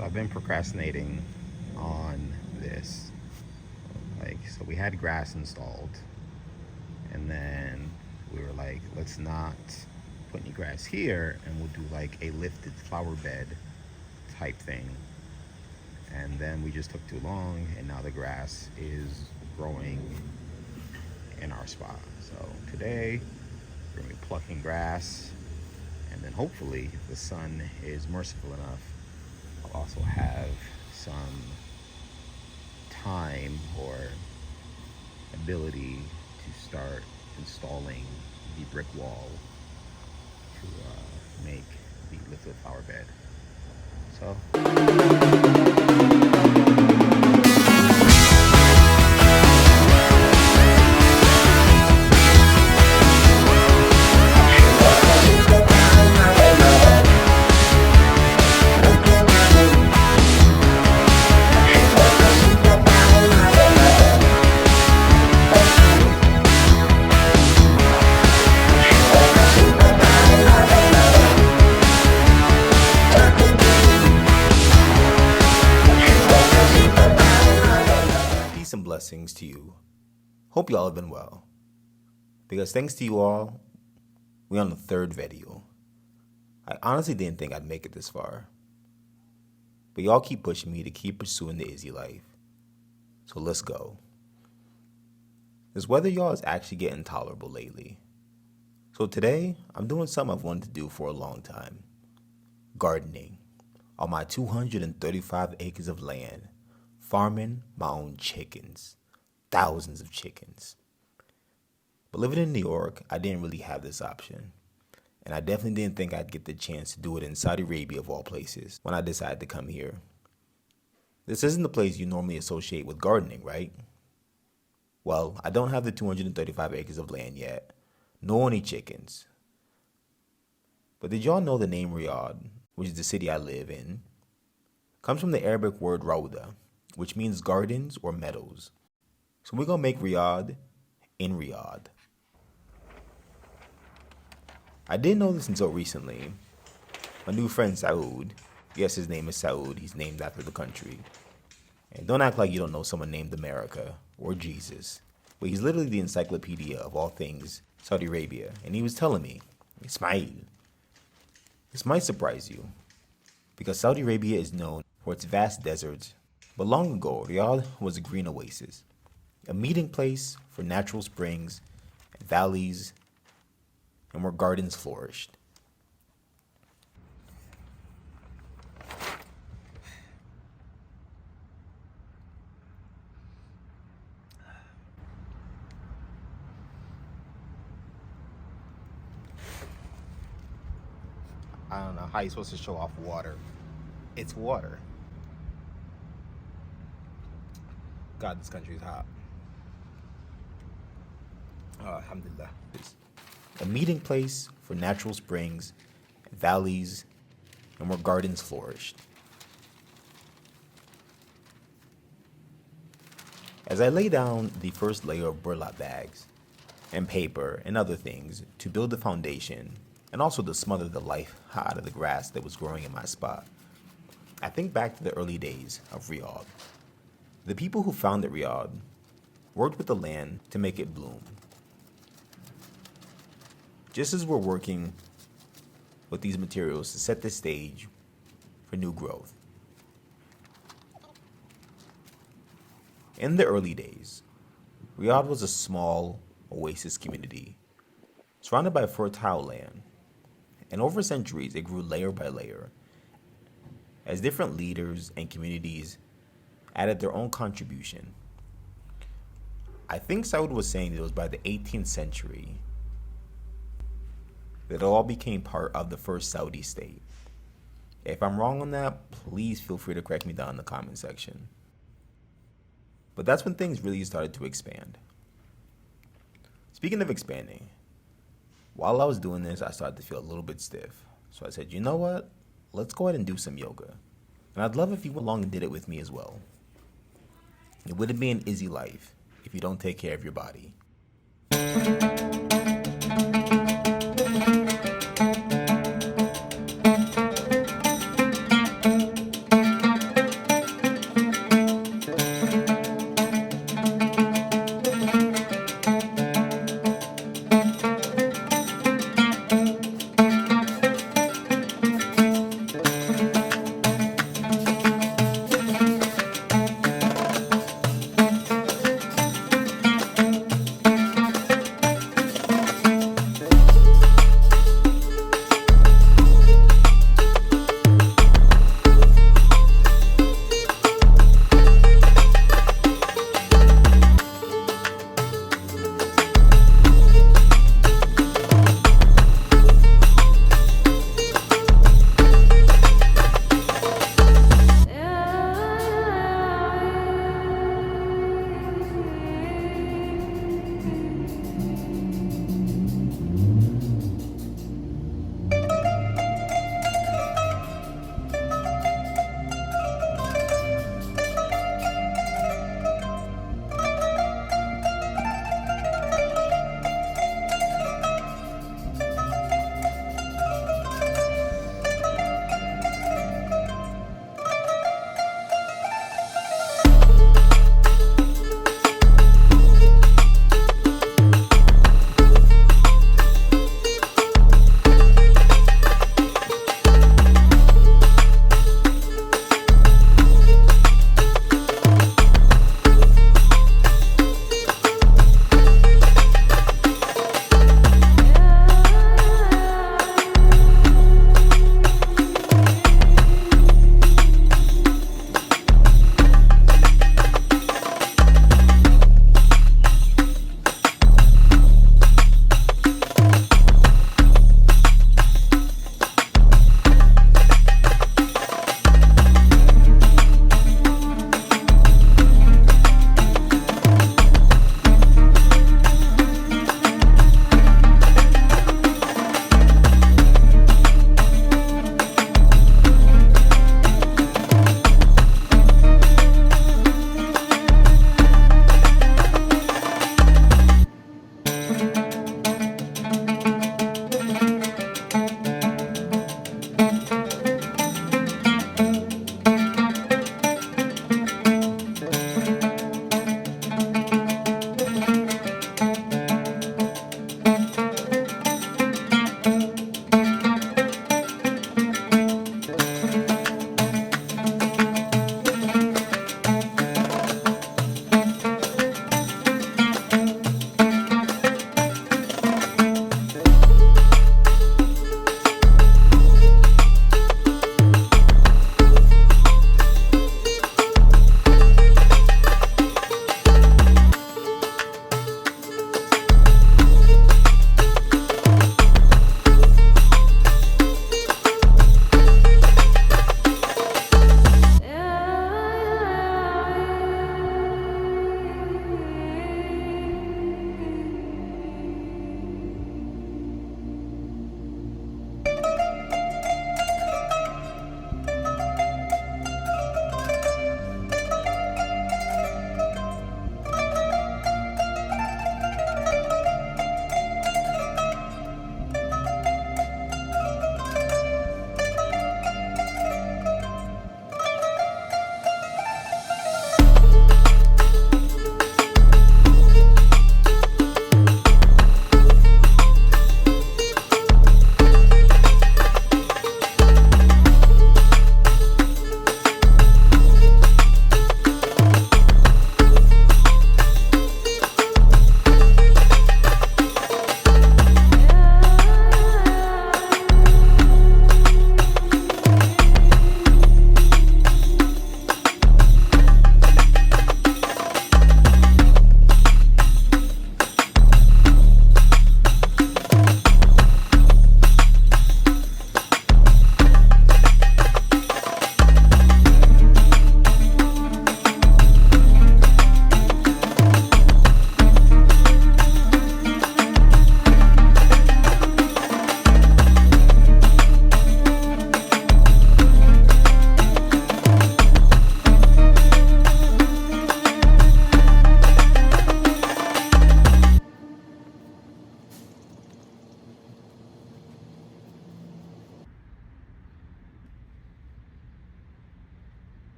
So I've been procrastinating on this. So we had grass installed, and then we were like, let's not put any grass here, and we'll do like a lifted flower bed type thing. And then we just took too long, and now the grass is growing in our spot. So today, we're gonna be plucking grass, and then hopefully, if the sun is merciful enough, I'll also have some time or ability to start installing the brick wall to make the lifted flower bed. So Peace and blessings to you. Hope y'all have been well. Because thanks to you all, we're on the third video. I honestly didn't think I'd make it this far. But y'all keep pushing me to keep pursuing the Izzy life. So let's go. This weather, y'all, is actually getting tolerable lately. So today, I'm doing something I've wanted to do for a long time. Gardening on my 235 acres of land. Farming my own chickens. Thousands of chickens. But living in New York, I didn't really have this option. And I definitely didn't think I'd get the chance to do it in Saudi Arabia of all places when I decided to come here. This isn't the place you normally associate with gardening, right? Well, I don't have the 235 acres of land yet, nor any chickens. But did y'all know the name Riyadh, which is the city I live in, comes from the Arabic word Rawda, which means gardens or meadows. So we're gonna make Riyadh in Riyadh. I didn't know this until recently. My new friend Saud, yes, his name is Saud, he's named after the country. And don't act like you don't know someone named America or Jesus. But he's literally the encyclopedia of all things Saudi Arabia. And he was telling me, Ismail, this might surprise you, because Saudi Arabia is known for its vast deserts. But long ago, Riyadh was a green oasis, a meeting place for natural springs and valleys, and where gardens flourished. I don't know how you're supposed to show off water. It's water. God, this country is hot. Alhamdulillah. A meeting place for natural springs, valleys, and where gardens flourished. As I lay down the first layer of burlap bags and paper and other things to build the foundation and also to smother the life out of the grass that was growing in my spot, I think back to the early days of Riyadh. The people who founded Riyadh worked with the land to make it bloom. Just as we're working with these materials to set the stage for new growth. In the early days, Riyadh was a small oasis community surrounded by fertile land, and over centuries it grew layer by layer as different leaders and communities added their own contribution. I think Saud was saying that it was by the 18th century that it all became part of the first Saudi state. If I'm wrong on that, please feel free to correct me down in the comment section. But that's when things really started to expand. Speaking of expanding, while I was doing this, I started to feel a little bit stiff. So I said, you know what? Let's go ahead and do some yoga. And I'd love if you went along and did it with me as well. It wouldn't be an easy life if you don't take care of your body.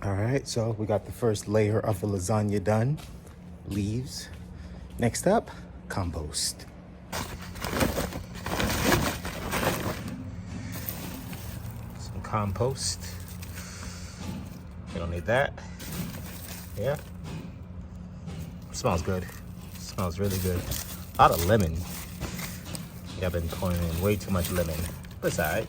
All right, so we got the first layer of the lasagna done. Leaves. Next up, compost. Some compost. We don't need that. Yeah. Smells good. Smells really good. A lot of lemon. Yeah, I've been pouring in way too much lemon. But it's all right.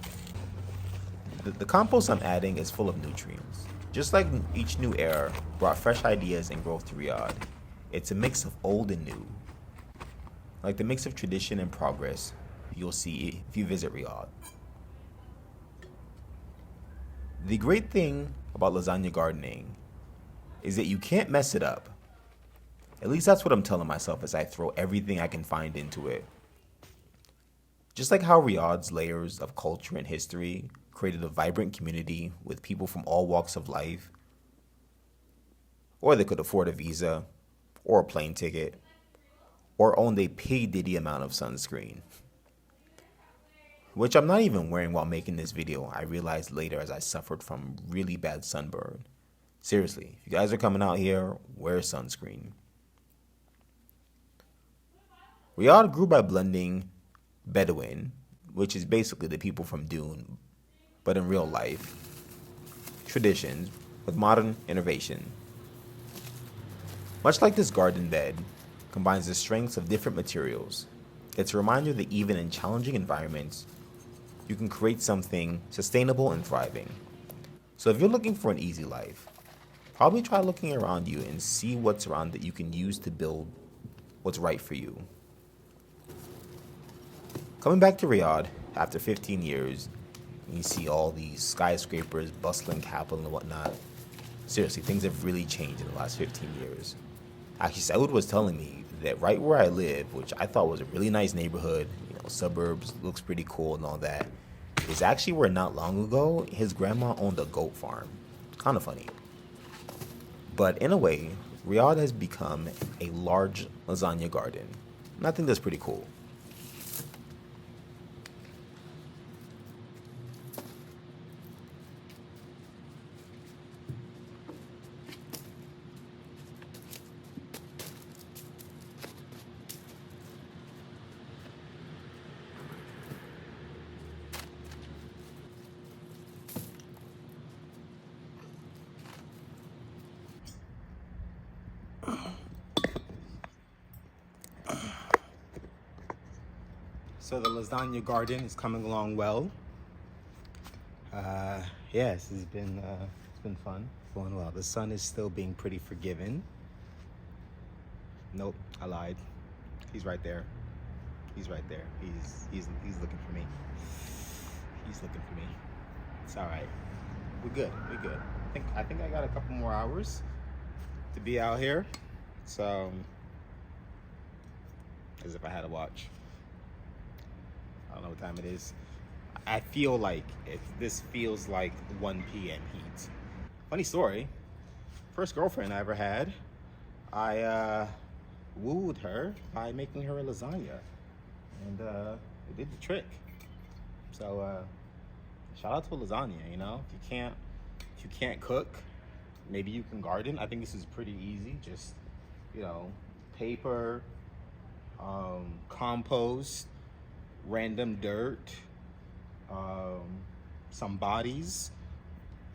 The compost I'm adding is full of nutrients. Just like each new era brought fresh ideas and growth to Riyadh, it's a mix of old and new. Like the mix of tradition and progress you'll see if you visit Riyadh. The great thing about lasagna gardening is that you can't mess it up. At least that's what I'm telling myself as I throw everything I can find into it. Just like how Riyadh's layers of culture and history created a vibrant community with people from all walks of life, or they could afford a visa, or a plane ticket, or owned a P. Diddy amount of sunscreen. Which I'm not even wearing while making this video, I realized later as I suffered from really bad sunburn. Seriously, if you guys are coming out here, wear sunscreen. Riyadh grew by blending Bedouin, which is basically the people from Dune, but in real life, traditions with modern innovation. Much like this garden bed combines the strengths of different materials, it's a reminder that even in challenging environments, you can create something sustainable and thriving. So if you're looking for an easy life, probably try looking around you and see what's around that you can use to build what's right for you. Coming back to Riyadh after 15 years, you see all these skyscrapers, bustling capital and whatnot. Seriously, things have really changed in the last 15 years. Actually, Saud was telling me that right where I live, which I thought was a really nice neighborhood, suburbs, looks pretty cool and all that, is actually where not long ago his grandma owned a goat farm. Kind of funny. But in a way, Riyadh has become a large lasagna garden. And I think that's pretty cool. So the lasagna garden is coming along well. Yes, it's been fun. It's going well. The sun is still being pretty forgiving. Nope, I lied. He's right there. He's right there. He's looking for me. He's looking for me. It's all right. We're good. We're good. I think I got a couple more hours to be out here. So, as if I had a watch. I don't know what time it is. I feel like this feels like 1 p.m. heat. Funny story. First girlfriend I ever had, I wooed her by making her a lasagna, and it did the trick. So shout out to lasagna. If you can't cook, maybe you can garden. I think this is pretty easy. Just paper, compost, random dirt, some bodies,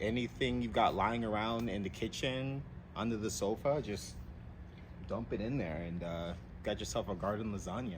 anything you've got lying around in the kitchen, under the sofa, just dump it in there and got yourself a garden lasagna.